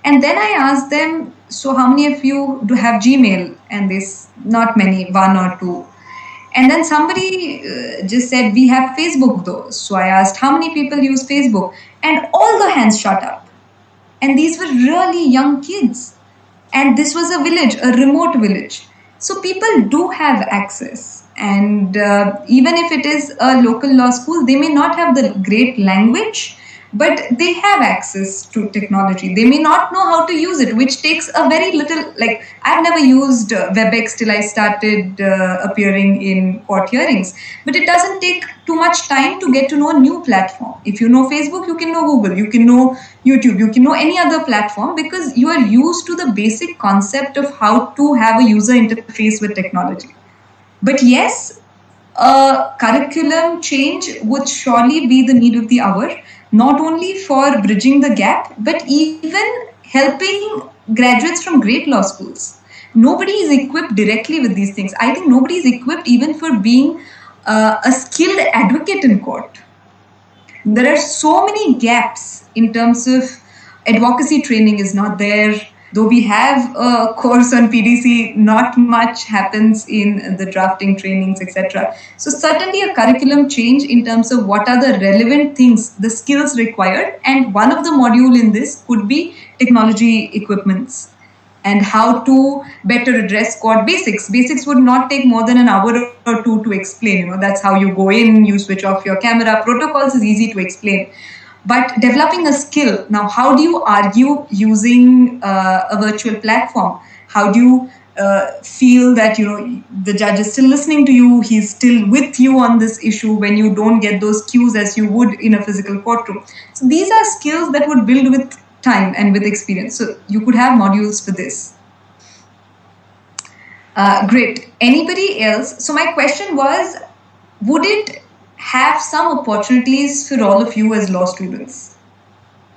And then I asked them, so how many of you do have Gmail? And this, not many, 1 or 2. And then somebody just said, we have Facebook though. So I asked, how many people use Facebook? And all the hands shot up. And these were really young kids. And this was a village, a remote village. So people do have access. And even if it is a local law school, they may not have the great language, but they have access to technology. They may not know how to use it, which takes a very little, like I've never used WebEx till I started appearing in court hearings, but it doesn't take too much time to get to know a new platform. If you know Facebook, you can know Google, you can know YouTube, you can know any other platform because you are used to the basic concept of how to have a user interface with technology. But yes, a curriculum change would surely be the need of the hour, not only for bridging the gap, but even helping graduates from great law schools. Nobody is equipped directly with these things. I think nobody is equipped even for being a skilled advocate in court. There are so many gaps in terms of advocacy training is not there. Though we have a course on PDC, not much happens in the drafting trainings, etc. So certainly a curriculum change in terms of what are the relevant things, the skills required. And one of the module in this could be technology equipments and how to better address court basics. Basics would not take more than an hour or 2 to explain. That's how you go in, you switch off your camera. Protocols is easy to explain. But developing a skill, now how do you argue using a virtual platform? How do you feel that the judge is still listening to you, he's still with you on this issue when you don't get those cues as you would in a physical courtroom? So these are skills that would build with time and with experience. So you could have modules for this. Great. Anybody else? So my question was, would it have some opportunities for all of you as law students?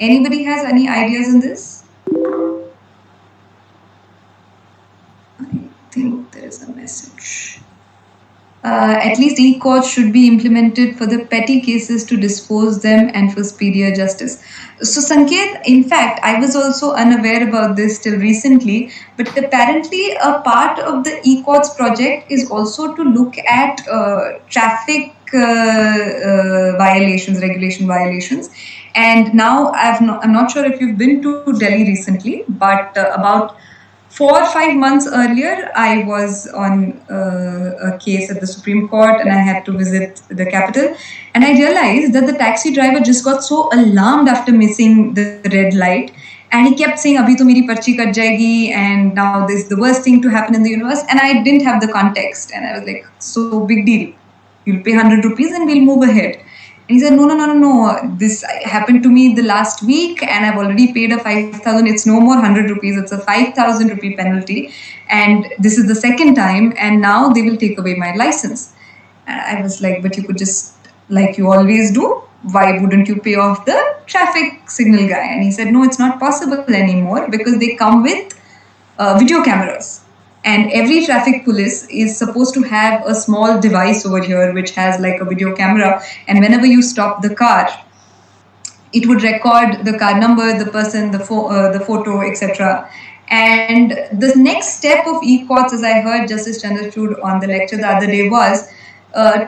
Anybody has any ideas in this? I think there is a message. At least e-courts should be implemented for the petty cases to dispose them and for speedier justice. So Sanket, in fact, I was also unaware about this till recently, but apparently a part of the e-courts project is also to look at traffic violations, regulation violations. And now I'm not sure if you've been to Delhi recently, but about 4 or 5 months earlier, I was on a case at the Supreme Court and I had to visit the capital. And I realized that the taxi driver just got so alarmed after missing the red light. And he kept saying, Abhi to meri parchi kat jayegi, and now this is the worst thing to happen in the universe. And I didn't have the context. And I was like, so big deal. You'll pay 100 rupees and we'll move ahead. And he said, no. This happened to me the last week and I've already paid a 5,000. It's no more 100 rupees. It's a 5,000 rupee penalty. And this is the second time. And now they will take away my license. And I was like, but you could just, like you always do, why wouldn't you pay off the traffic signal guy? And he said, no, it's not possible anymore because they come with video cameras. And every traffic police is supposed to have a small device over here which has like a video camera. And whenever you stop the car, it would record the car number, the person, the photo, etc. And the next step of e-courts, as I heard Justice Chandrachud on the lecture the other day, was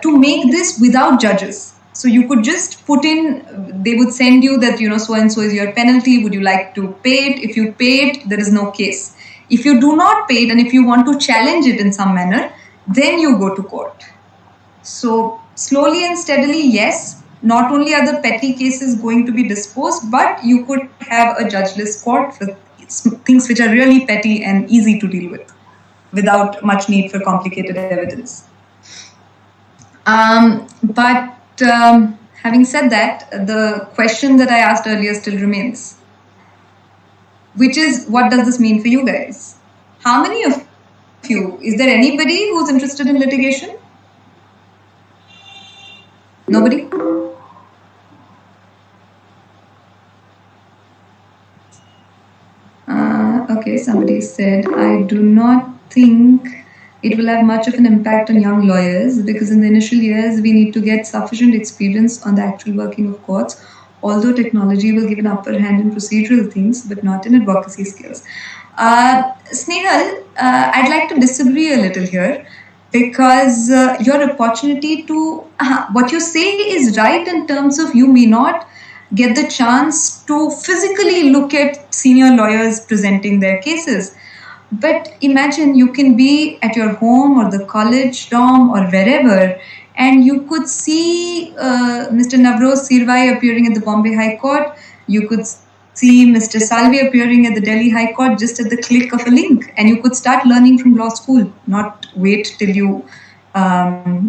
to make this without judges. So you could just put in, they would send you that, so-and-so is your penalty. Would you like to pay it? If you pay it, there is no case. If you do not pay it and if you want to challenge it in some manner, then you go to court. So slowly and steadily, yes, not only are the petty cases going to be disposed, but you could have a judgeless court for things which are really petty and easy to deal with without much need for complicated evidence. But having said that, the question that I asked earlier still remains, which is, what does this mean for you guys? How many of you, is there anybody who's interested in litigation? Nobody? Okay, somebody said, I do not think it will have much of an impact on young lawyers because in the initial years, we need to get sufficient experience on the actual working of courts, although technology will give an upper hand in procedural things, but not in advocacy skills. Snehal, I'd like to disagree a little here because your opportunity to, what you say is right in terms of you may not get the chance to physically look at senior lawyers presenting their cases. But imagine you can be at your home or the college dorm or wherever, and you could see Mr. Navroz Sirvai appearing at the Bombay High Court. You could see Mr. Salvi appearing at the Delhi High Court just at the click of a link. And you could start learning from law school, not wait till you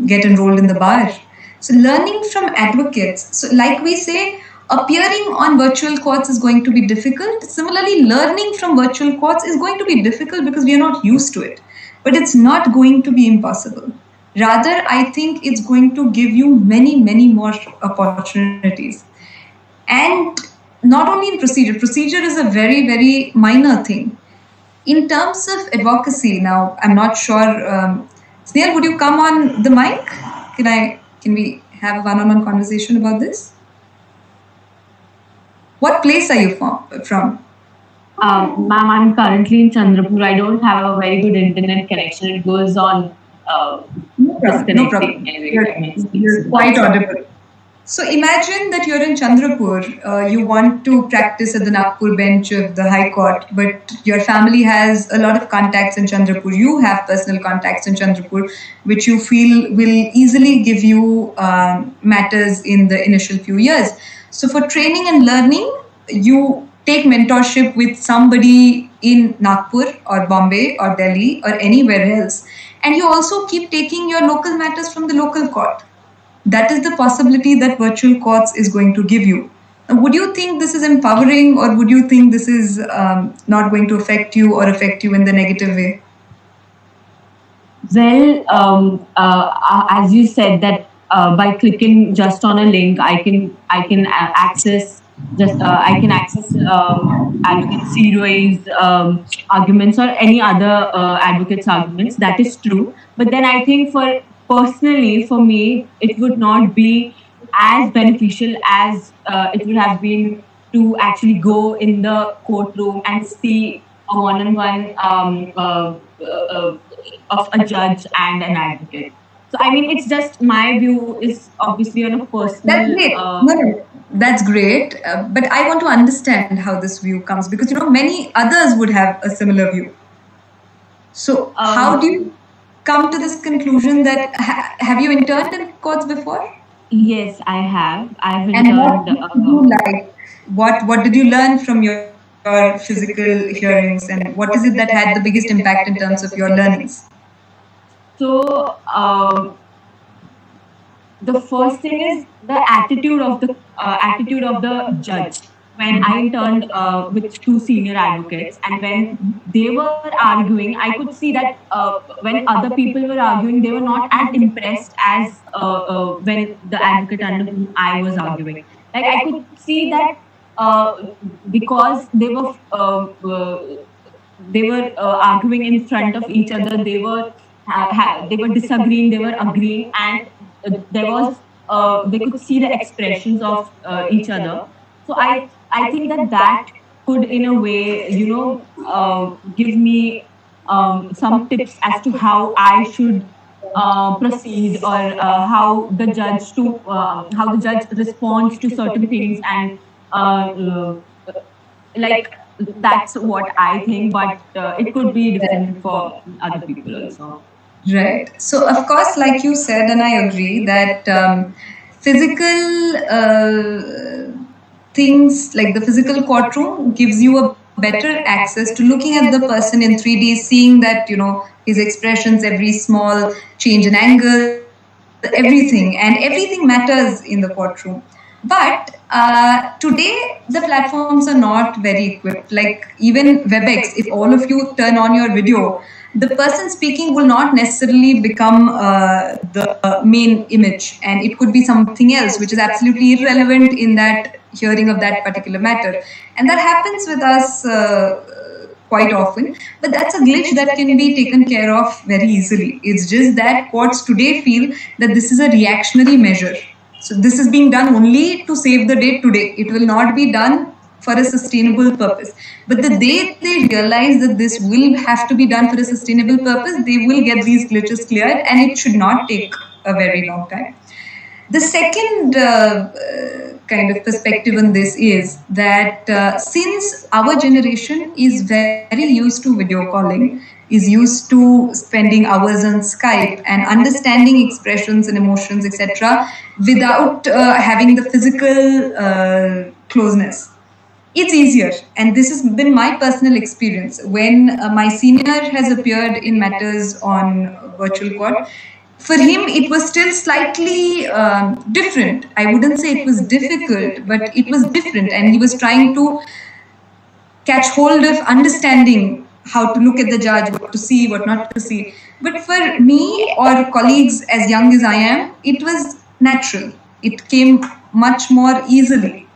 get enrolled in the bar. So learning from advocates. So like we say, appearing on virtual courts is going to be difficult. Similarly, learning from virtual courts is going to be difficult because we are not used to it. But it's not going to be impossible. Rather, I think it's going to give you many, many more opportunities. And not only in procedure. Procedure is a very, very minor thing. In terms of advocacy, now, I'm not sure. Snehal, would you come on the mic? Can we have a one-on-one conversation about this? What place are you from? Ma'am, I'm currently in Chandrapur. I don't have a very good internet connection. It goes on no problem. You're quite audible. So imagine that you're in Chandrapur. You want to practice at the Nagpur bench of the High Court, but your family has a lot of contacts in Chandrapur. You have personal contacts in Chandrapur, which you feel will easily give you matters in the initial few years. So for training and learning, you take mentorship with somebody in Nagpur or Bombay or Delhi or anywhere else. And you also keep taking your local matters from the local court. That is the possibility that virtual courts is going to give you. Would you think this is empowering, or would you think this is not going to affect you or affect you in the negative way? Well, as you said that by clicking just on a link, I can access Advocate Sirvai's arguments or any other advocate's arguments. That is true. But then I think personally, for me, it would not be as beneficial as it would have been to actually go in the courtroom and see a one-on-one of a judge and an advocate. So, I mean, it's just my view is obviously on a personal... That's great. No, that's great. But I want to understand how this view comes because, many others would have a similar view. So how do you come to this conclusion that have you interned in courts before? Yes, I have. I've And what interned. did you like? What did you learn from your physical hearings, and what is it that had the biggest impact in terms of your learnings? So, the first thing is the attitude of the judge. When I interned with two senior advocates, and when they were arguing, I could see that when other people were arguing, they were not as impressed as when the advocate under whom I was arguing. Like, I could see that because they were arguing in front of each other. They were disagreeing. They were agreeing, and there was they could see the expressions of each other. So I think that could, in a way, give me some tips as to how I should proceed, or how the judge responds to certain things, and like, that's what I think. But it could be different for other people also. Right. So, of course, like you said, and I agree that physical things like the physical courtroom gives you a better access to looking at the person in 3D, seeing that, his expressions, every small change in angle, everything, and everything matters in the courtroom. But today, the platforms are not very equipped. Like even WebEx, if all of you turn on your video, the person speaking will not necessarily become the main image, and it could be something else which is absolutely irrelevant in that hearing of that particular matter. And that happens with us quite often, but that's a glitch that can be taken care of very easily. It's just that courts today feel that this is a reactionary measure. So this is being done only to save the day today. It will not be done for a sustainable purpose. But the day they realize that this will have to be done for a sustainable purpose, they will get these glitches cleared, and it should not take a very long time. The second kind of perspective on this is that since our generation is very used to video calling, is used to spending hours on Skype and understanding expressions and emotions, etc., without having the physical closeness, it's easier. And this has been my personal experience. When my senior has appeared in matters on virtual court, for him, it was still slightly different. I wouldn't say it was difficult, but it was different. And he was trying to catch hold of understanding how to look at the judge, what to see, what not to see. But for me or colleagues as young as I am, it was natural. It came much more easily.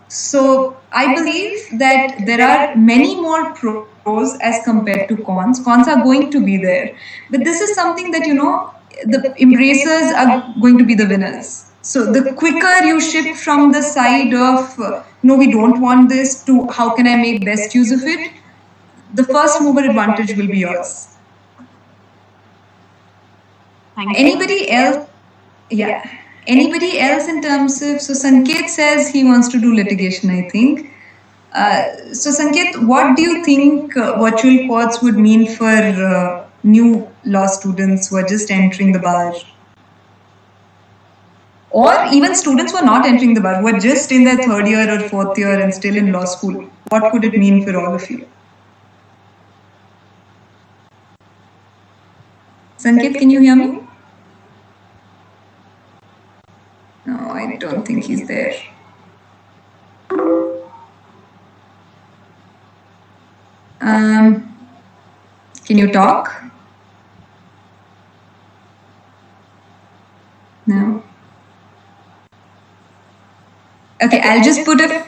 So I believe that there are many more pros as compared to cons. Cons are going to be there. But this is something that, the embracers are going to be the winners. So the quicker you shift from the side of, no, we don't want this, to how can I make best use of it, the first mover advantage will be yours. Anybody else? Yeah. Anybody else in terms of, so Sanket says he wants to do litigation, I think. So Sanket, what do you think virtual courts would mean for new law students who are just entering the bar? Or even students who are not entering the bar, who are just in their third year or fourth year and still in law school. What could it mean for all of you? Sanket, can you hear me? No, I don't think he's there. Can you talk? No. Okay, I'll just put a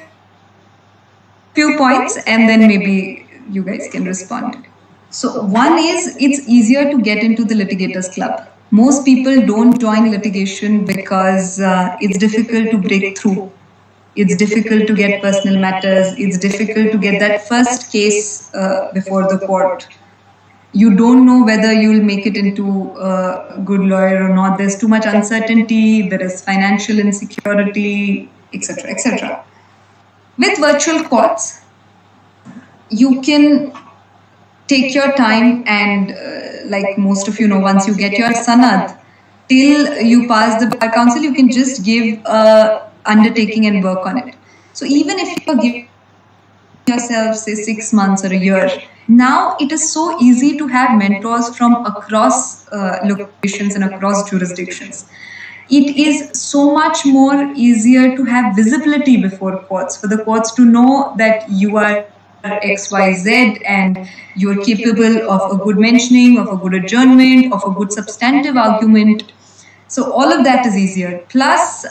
few points and then maybe you guys can respond. So one is, it's easier to get into the litigators club. Most people don't join litigation because it's difficult to break through. It's difficult to get personal matters. It's difficult to get that first case before the court. You don't know whether you'll make it into a good lawyer or not. There's too much uncertainty. There is financial insecurity, etc., etc. With virtual courts, you can take your time and, like most of you know, once you get your sanad, till you pass the bar council, you can just give a undertaking and work on it. So even if you're giving yourself, say, 6 months or a year, now it is so easy to have mentors from across locations and across jurisdictions. It is so much more easier to have visibility before courts, for the courts to know that you are XYZ and you're capable of a good mentioning, of a good adjournment, of a good substantive argument. So all of that is easier. Plus,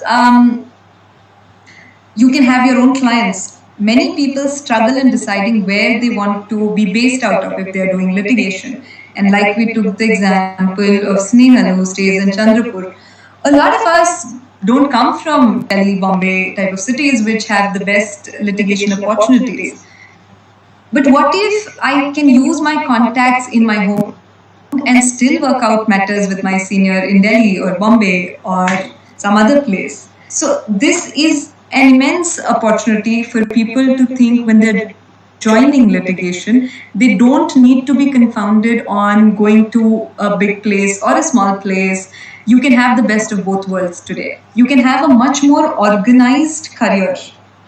you can have your own clients. Many people struggle in deciding where they want to be based out of if they're doing litigation. And like we took the example of Snehal, who stays in Chandrapur, a lot of us don't come from Delhi, Bombay type of cities which have the best litigation opportunities. But what if I can use my contacts in my home and still work out matters with my senior in Delhi or Bombay or some other place? So this is an immense opportunity for people to think when they're joining litigation, they don't need to be confounded on going to a big place or a small place. You can have the best of both worlds today. You can have a much more organized career,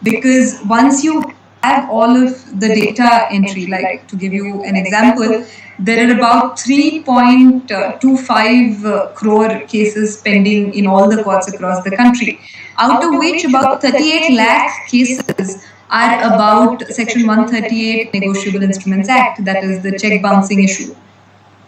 because once you have all of the data entry, like to give you an example, there are about 3.25 crore cases pending in all the courts across the country, out of which about 38 lakh cases are about Section 138 Negotiable Instruments Act, that is the check bouncing issue.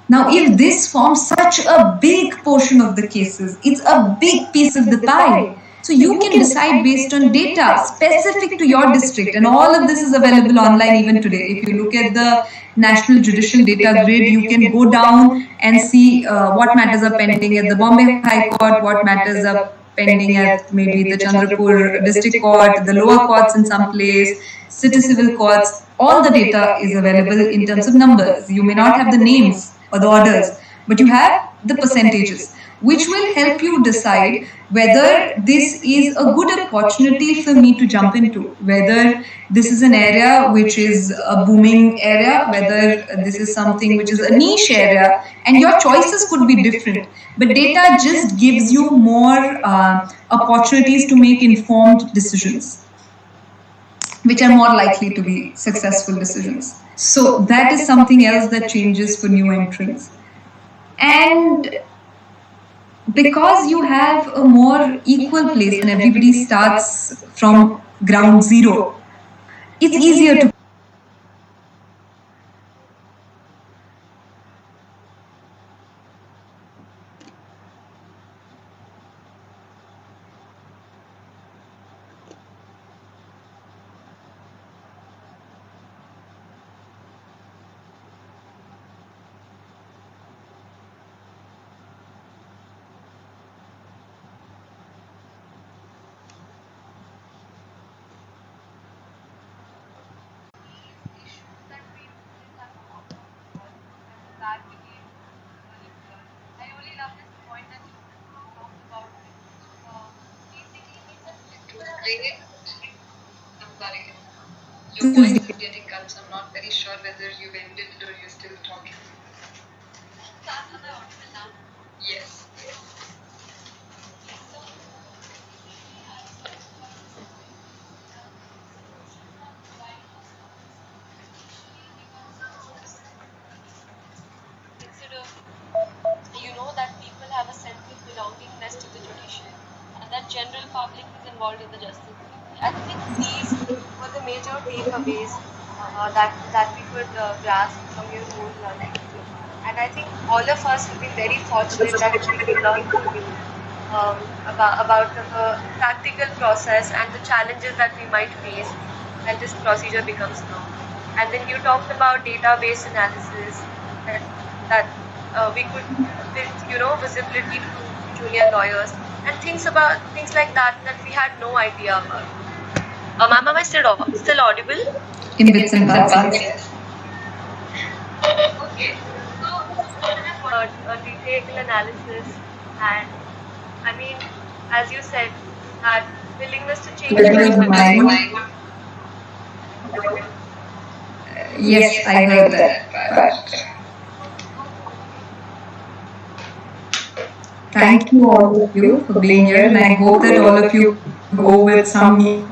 Now, if this forms such a big portion of the cases, it's a big piece of the pie. So you can decide based on data specific to your district, and all of this is available online even today. If you look at the National Judicial Data Grid, you can go down and see what matters are pending at the Bombay High Court, what matters are pending at maybe the Chandrapur District Court, the lower courts in some place, city civil courts. All the data is available in terms of numbers. You may not have the names or the orders, but you have the percentages, which will help you decide whether this is a good opportunity for me to jump into, whether this is an area which is a booming area, whether this is something which is a niche area, and your choices could be different. But data just gives you more opportunities to make informed decisions, which are more likely to be successful decisions. So that is something else that changes for new entrants. And because you have a more equal place and everybody starts from ground zero, it's easier to Your voice is getting cut, so I'm not very sure whether you've ended or you're still talking. Yes. Instead of, that people have a sense of belongingness to the judiciary, and that general public is involved in the justice. I think these were the major takeaways that we could grasp from your whole lecture. And I think all of us have been very fortunate that we could learn from you about the practical process and the challenges that we might face when this procedure becomes known. And then you talked about database analysis, and that we could build, visibility to junior lawyers and things like that we had no idea about. Ma'am, am I still audible? in bits and parts. Okay, so a detailed analysis, and I mean, as you said, that willingness to change. Yes, I heard that part. Thank you all of you for being here, and I hope that all of you go with some